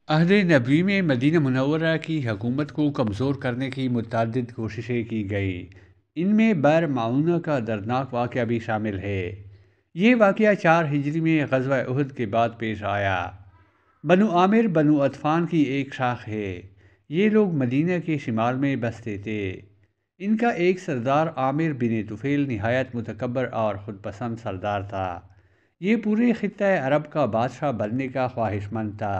عہد نبوی میں مدینہ منورہ کی حکومت کو کمزور کرنے کی متعدد کوششیں کی گئی۔ ان میں بئر معونہ کا دردناک واقعہ بھی شامل ہے۔ یہ واقعہ 4 ہجری میں غزوہ احد کے بعد پیش آیا۔ بنو عامر بنو عطفان کی ایک شاخ ہے۔ یہ لوگ مدینہ کے شمال میں بستے تھے۔ ان کا ایک سردار عامر بن طفیل نہایت متکبر اور خود پسند سردار تھا۔ یہ پورے خطہ عرب کا بادشاہ بننے کا خواہش مند تھا،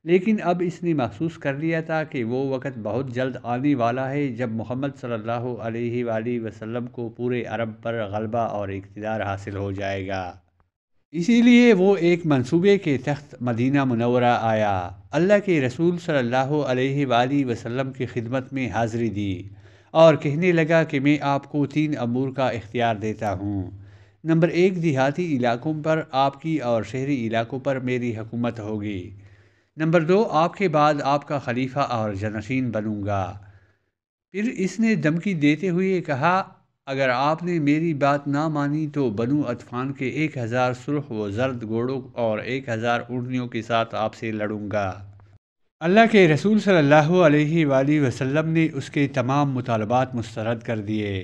لیکن اب اس نے محسوس کر لیا تھا کہ وہ وقت بہت جلد آنے والا ہے جب محمد صلی اللہ علیہ وآلہ وسلم کو پورے عرب پر غلبہ اور اقتدار حاصل ہو جائے گا۔ اسی لیے وہ ایک منصوبے کے تحت مدینہ منورہ آیا، اللہ کے رسول صلی اللہ علیہ وآلہ وسلم کی خدمت میں حاضری دی اور کہنے لگا کہ میں آپ کو 3 امور کا اختیار دیتا ہوں۔ نمبر 1، دیہاتی علاقوں پر آپ کی اور شہری علاقوں پر میری حکومت ہوگی۔ نمبر 2، آپ کے بعد آپ کا خلیفہ اور جانشین بنوں گا۔ پھر اس نے دھمکی دیتے ہوئے کہا، اگر آپ نے میری بات نہ مانی تو بنو عطفان کے 1000 سرخ و زرد گھوڑوں اور 1000 اونٹنیوں کے ساتھ آپ سے لڑوں گا۔ اللہ کے رسول صلی اللہ علیہ وآلہ وسلم نے اس کے تمام مطالبات مسترد کر دیے۔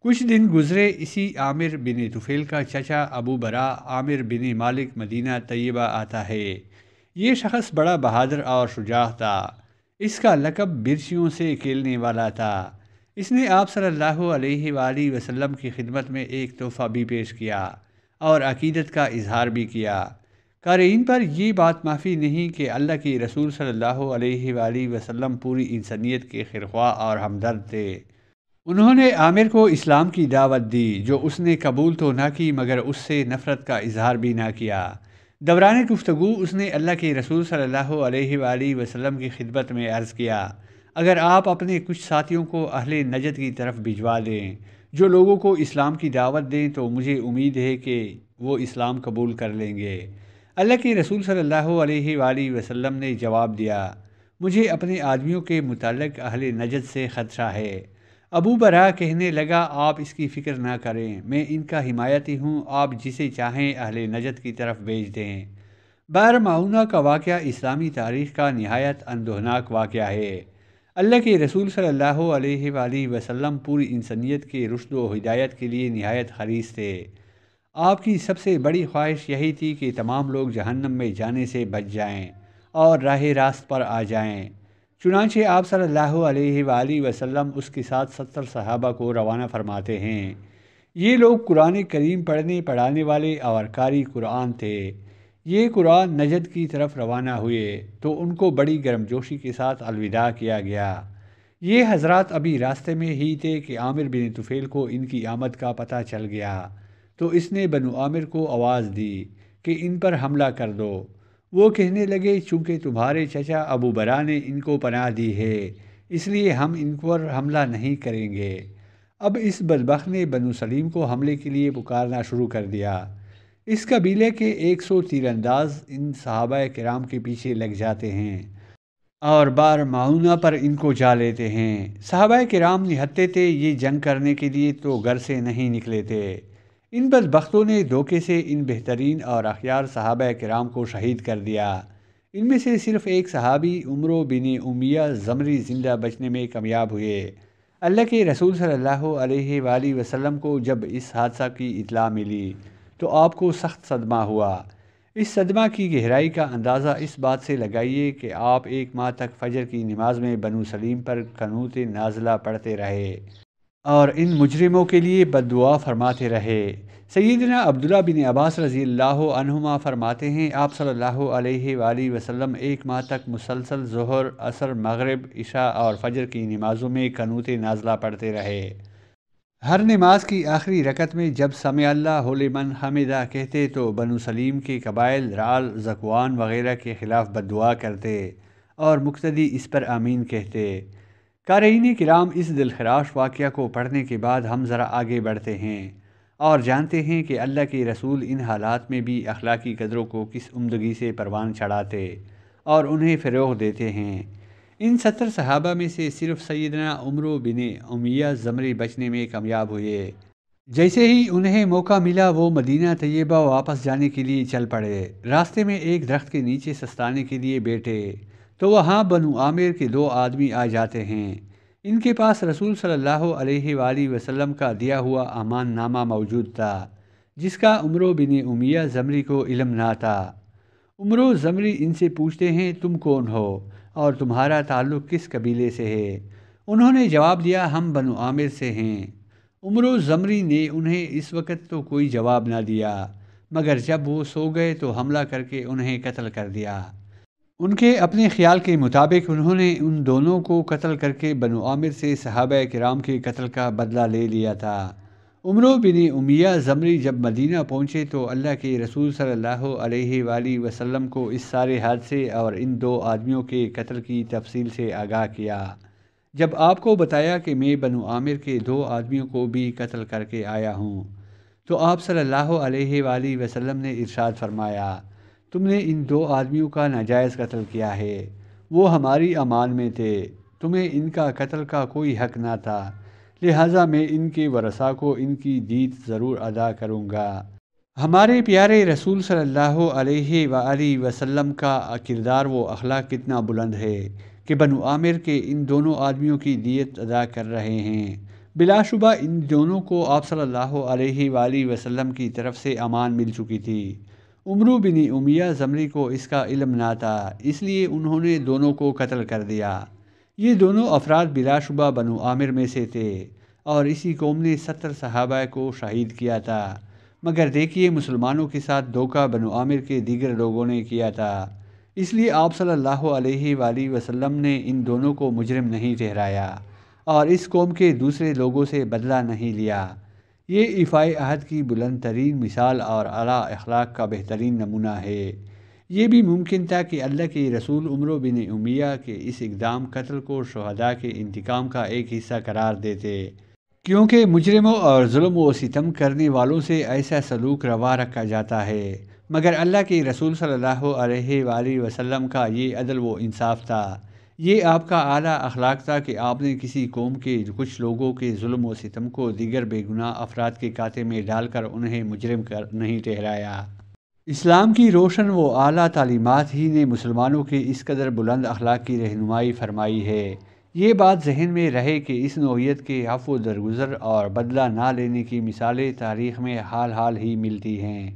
کچھ دن گزرے، اسی عامر بن طفیل کا چچا ابو برا عامر بن مالک مدینہ طیبہ آتا ہے۔ یہ شخص بڑا بہادر اور شجاع تھا۔ اس کا لقب برچیوں سے کھیلنے والا تھا۔ اس نے آپ صلی اللہ علیہ وآلہ وسلم کی خدمت میں ایک تحفہ بھی پیش کیا اور عقیدت کا اظہار بھی کیا۔ قارئین پر یہ بات معافی نہیں کہ اللہ کے رسول صلی اللہ علیہ وآلہ وسلم پوری انسانیت کے خیرخواہ اور ہمدرد تھے۔ انہوں نے عامر کو اسلام کی دعوت دی، جو اس نے قبول تو نہ کی مگر اس سے نفرت کا اظہار بھی نہ کیا۔ دوران گفتگو اس نے اللہ کے رسول صلی اللہ علیہ وآلہ وسلم کی خدمت میں عرض کیا، اگر آپ اپنے کچھ ساتھیوں کو اہل نجد کی طرف بھجوا دیں جو لوگوں کو اسلام کی دعوت دیں تو مجھے امید ہے کہ وہ اسلام قبول کر لیں گے۔ اللہ کے رسول صلی اللہ علیہ وآلہ وسلم نے جواب دیا، مجھے اپنے آدمیوں کے متعلق اہل نجد سے خدشہ ہے۔ ابو برا کہنے لگا، آپ اس کی فکر نہ کریں، میں ان کا حمایتی ہوں، آپ جسے چاہیں اہل نجد کی طرف بھیج دیں۔ بئر معونہ کا واقعہ اسلامی تاریخ کا نہایت اندوہناک واقعہ ہے۔ اللہ کے رسول صلی اللہ علیہ وآلہ وسلم پوری انسانیت کے رشد و ہدایت کے لیے نہایت حریص تھے۔ آپ کی سب سے بڑی خواہش یہی تھی کہ تمام لوگ جہنم میں جانے سے بچ جائیں اور راہ راست پر آ جائیں۔ چنانچہ آپ صلی اللہ علیہ وآلہ وسلم اس کے ساتھ 70 صحابہ کو روانہ فرماتے ہیں۔ یہ لوگ قرآن کریم پڑھنے پڑھانے والے اور قاری قرآن تھے۔ یہ قرآن نجد کی طرف روانہ ہوئے تو ان کو بڑی گرمجوشی کے ساتھ الوداع کیا گیا۔ یہ حضرات ابھی راستے میں ہی تھے کہ عامر بن طفیل کو ان کی آمد کا پتہ چل گیا، تو اس نے بنو عامر کو آواز دی کہ ان پر حملہ کر دو۔ وہ کہنے لگے، چونکہ تمہارے چچا ابو برا نے ان کو پناہ دی ہے، اس لیے ہم ان پر حملہ نہیں کریں گے۔ اب اس بدبخت نے بنو سلیم کو حملے کے لیے پکارنا شروع کر دیا۔ اس قبیلے کے 100 تیر انداز ان صحابہ کرام کے پیچھے لگ جاتے ہیں اور بئر معونہ پر ان کو جا لیتے ہیں۔ صحابہ کرام نہتے تھے، یہ جنگ کرنے کے لیے تو گھر سے نہیں نکلے تھے۔ ان بدبختوں نے دھوکے سے ان بہترین اور اخیار صحابہ کرام کو شہید کر دیا۔ ان میں سے صرف ایک صحابی عمرو بن امیہ زمری زندہ بچنے میں کامیاب ہوئے۔ اللہ کے رسول صلی اللہ علیہ وآلہ وسلم کو جب اس حادثہ کی اطلاع ملی تو آپ کو سخت صدمہ ہوا۔ اس صدمہ کی گہرائی کا اندازہ اس بات سے لگائیے کہ آپ 1 ماہ تک فجر کی نماز میں بنو سلیم پر قنوت نازلہ پڑھتے رہے اور ان مجرموں کے لیے بد دعا فرماتے رہے۔ سیدنا عبداللہ بن عباس رضی اللہ عنہما فرماتے ہیں، آپ صلی اللہ علیہ وآلہ وسلم 1 ماہ تک مسلسل ظہر، عصر، مغرب، عشاء اور فجر کی نمازوں میں قنوت نازلہ پڑھتے رہے۔ ہر نماز کی آخری رکعت میں جب سمع اللہ لمن حمدہ کہتے تو بنو سلیم کے قبائل رعل، ذکوان وغیرہ کے خلاف بد دعا کرتے اور مقتدی اس پر آمین کہتے۔ قارئین کرام، اس دلخراش واقعہ کو پڑھنے کے بعد ہم ذرا آگے بڑھتے ہیں اور جانتے ہیں کہ اللہ کے رسول ان حالات میں بھی اخلاقی قدروں کو کس عمدگی سے پروان چڑھاتے اور انہیں فروغ دیتے ہیں۔ ان 70 صحابہ میں سے صرف سیدنا عمرو بن امیہ زمری بچنے میں کامیاب ہوئے۔ جیسے ہی انہیں موقع ملا وہ مدینہ طیبہ واپس جانے کے لیے چل پڑے۔ راستے میں ایک درخت کے نیچے سستانے کے لیے بیٹھے تو وہاں بنو عامر کے 2 آدمی آ جاتے ہیں۔ ان کے پاس رسول صلی اللہ علیہ وآلہ وسلم کا دیا ہوا امان نامہ موجود تھا، جس کا عمرو بن امیہ زمری کو علم نہ تھا۔ عمرو زمری ان سے پوچھتے ہیں تم کون ہو اور تمہارا تعلق کس قبیلے سے ہے؟ انہوں نے جواب دیا ہم بنو عامر سے ہیں۔ عمرو زمری نے انہیں اس وقت تو کوئی جواب نہ دیا، مگر جب وہ سو گئے تو حملہ کر کے انہیں قتل کر دیا۔ ان کے اپنے خیال کے مطابق انہوں نے ان دونوں کو قتل کر کے بنو عامر سے صحابہ کرام کے قتل کا بدلہ لے لیا تھا۔ عمرو بن امیہ زمری جب مدینہ پہنچے تو اللہ کے رسول صلی اللہ علیہ وآلہ وسلم کو اس سارے حادثے اور ان 2 آدمیوں کے قتل کی تفصیل سے آگاہ کیا۔ جب آپ کو بتایا کہ میں بنو عامر کے 2 آدمیوں کو بھی قتل کر کے آیا ہوں، تو آپ صلی اللہ علیہ وآلہ وسلم نے ارشاد فرمایا تم نے ان 2 آدمیوں کا ناجائز قتل کیا ہے، وہ ہماری امان میں تھے، تمہیں ان کا قتل کا کوئی حق نہ تھا، لہٰذا میں ان کے ورثاء کو ان کی دیت ضرور ادا کروں گا۔ ہمارے پیارے رسول صلی اللہ علیہ وآلہ وسلم کا کردار و اخلاق کتنا بلند ہے کہ بنو عامر کے ان دونوں آدمیوں کی دیت ادا کر رہے ہیں۔ بلا شبہ ان دونوں کو آپ صلی اللہ علیہ وآلہ وسلم کی طرف سے امان مل چکی تھی۔ عمرو بن امیہ زمری کو اس کا علم نہ تھا، اس لیے انہوں نے دونوں کو قتل کر دیا۔ یہ دونوں افراد بلا شبہ بنو عامر میں سے تھے اور اسی قوم نے 70 صحابہ کو شہید کیا تھا، مگر دیکھیے مسلمانوں کے ساتھ دھوکہ بنو عامر کے دیگر لوگوں نے کیا تھا، اس لیے آپ صلی اللہ علیہ وآلہ وسلم نے ان دونوں کو مجرم نہیں ٹھہرایا اور اس قوم کے دوسرے لوگوں سے بدلہ نہیں لیا۔ یہ ایفائے عہد کی بلند ترین مثال اور اعلیٰ اخلاق کا بہترین نمونہ ہے۔ یہ بھی ممکن تھا کہ اللہ کے رسول عمرو بن امیہ کے اس اقدام قتل کو شہداء کے انتقام کا ایک حصہ قرار دیتے، کیونکہ مجرموں اور ظلم و ستم کرنے والوں سے ایسا سلوک روا رکھا جاتا ہے، مگر اللہ کے رسول صلی اللہ علیہ وآلہ وسلم کا یہ عدل و انصاف تھا، یہ آپ کا اعلیٰ اخلاق تھا کہ آپ نے کسی قوم کے کچھ لوگوں کے ظلم و ستم کو دیگر بے گناہ افراد کے کھاتے میں ڈال کر انہیں مجرم نہیں ٹھہرایا۔ اسلام کی روشن و اعلیٰ تعلیمات ہی نے مسلمانوں کے اس قدر بلند اخلاق کی رہنمائی فرمائی ہے۔ یہ بات ذہن میں رہے کہ اس نوعیت کے عفو درگزر اور بدلہ نہ لینے کی مثالیں تاریخ میں حال ہی ملتی ہیں۔